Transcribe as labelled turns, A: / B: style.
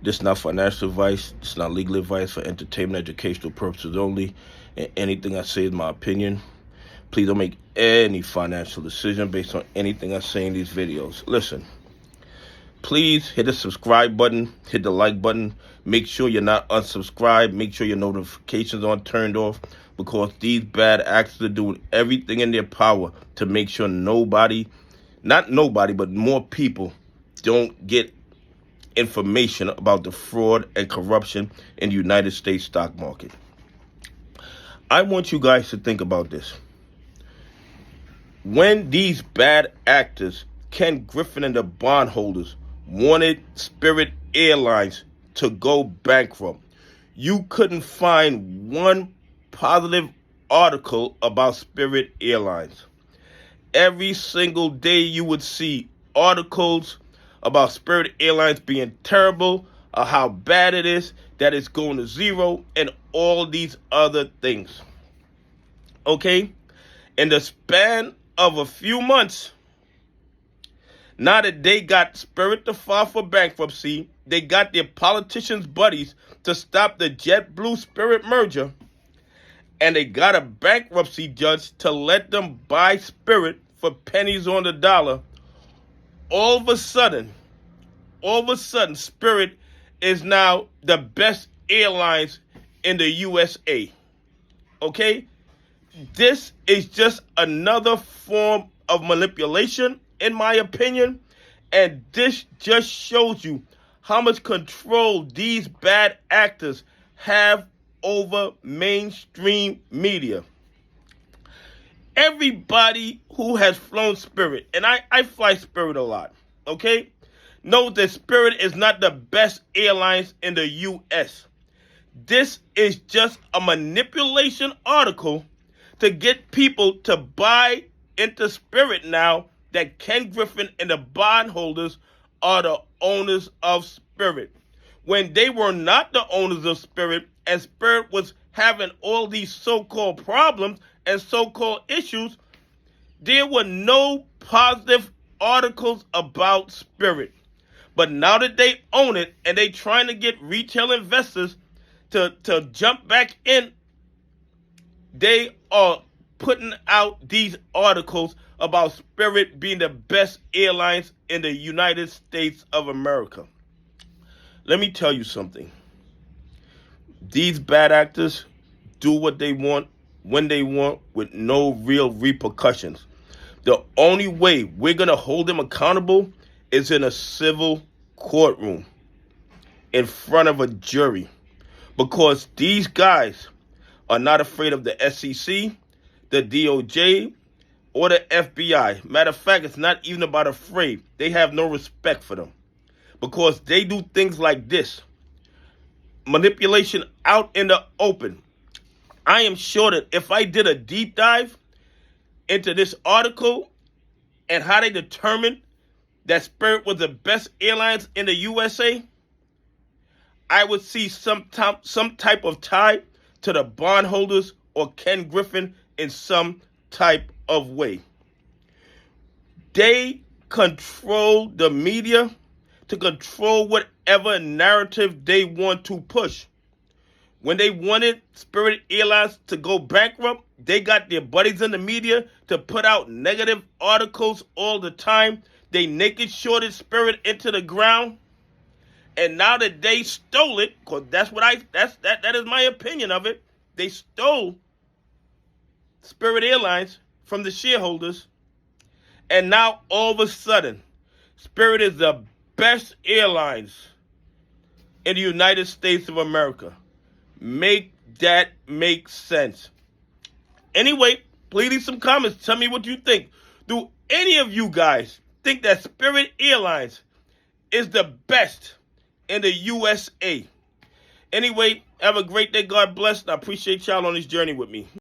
A: This is not financial advice. It's not legal advice for entertainment, educational purposes only. And anything I say is my opinion. Please don't make any financial decision based on anything I say in these videos. Listen, please hit the subscribe button, hit the like button. Make sure you're not unsubscribed. Make sure your notifications aren't turned off, because these bad actors are doing everything in their power to make sure not nobody, but more people don't get information about the fraud and corruption in the United States stock market. I want you guys to think about this. When these bad actors, Ken Griffin and the bondholders, wanted Spirit Airlines to go bankrupt, you couldn't find one positive article about Spirit Airlines. Every single day you would see articles about Spirit Airlines being terrible, or how bad it is, that it's going to zero, and all these other things. Okay? In the span of a few months, now that they got Spirit to file for bankruptcy, they got their politicians' buddies to stop the JetBlue Spirit merger, and they got a bankruptcy judge to let them buy Spirit for pennies on the dollar. All of a sudden, Spirit is now the best airlines in the USA. Okay? This is just another form of manipulation, in my opinion, and this just shows you how much control these bad actors have over mainstream media. Everybody who has flown Spirit, and I fly Spirit a lot, okay, knows that Spirit is not the best airlines in the U.S. This is just a manipulation article to get people to buy into Spirit now that Ken Griffin and the bondholders are the owners of Spirit, when they were not the owners of Spirit, and Spirit was having all these so-called problems and so-called issues. There were no positive articles about Spirit. But now that they own it and they trying to get retail investors to jump back in, they are putting out these articles about Spirit being the best airlines in the United States of America. Let me tell you something. These bad actors do what they want, when they want, with no real repercussions. The only way we're going to hold them accountable is in a civil courtroom in front of a jury, because these guys are not afraid of the SEC, the DOJ, or the FBI. Matter of fact, it's not even about afraid. They have no respect for them, because they do things like this. Manipulation out in the open. I am sure that if I did a deep dive into this article and how they determined that Spirit was the best airlines in the USA, I would see some type of tie to the bondholders or Ken Griffin in some type of way. They control the media to control whatever narrative they want to push. When they wanted Spirit Airlines to go bankrupt, they got their buddies in the media to put out negative articles all the time. They naked shorted Spirit into the ground. And now that they stole it, because that is my opinion of it, they stole Spirit Airlines from the shareholders. And now all of a sudden, Spirit is the best airlines in the United States of America. Make that make sense. Anyway, please leave some comments. Tell me what you think. Do any of you guys think that Spirit Airlines is the best in the USA? Anyway, have a great day. God bless. I appreciate y'all on this journey with me.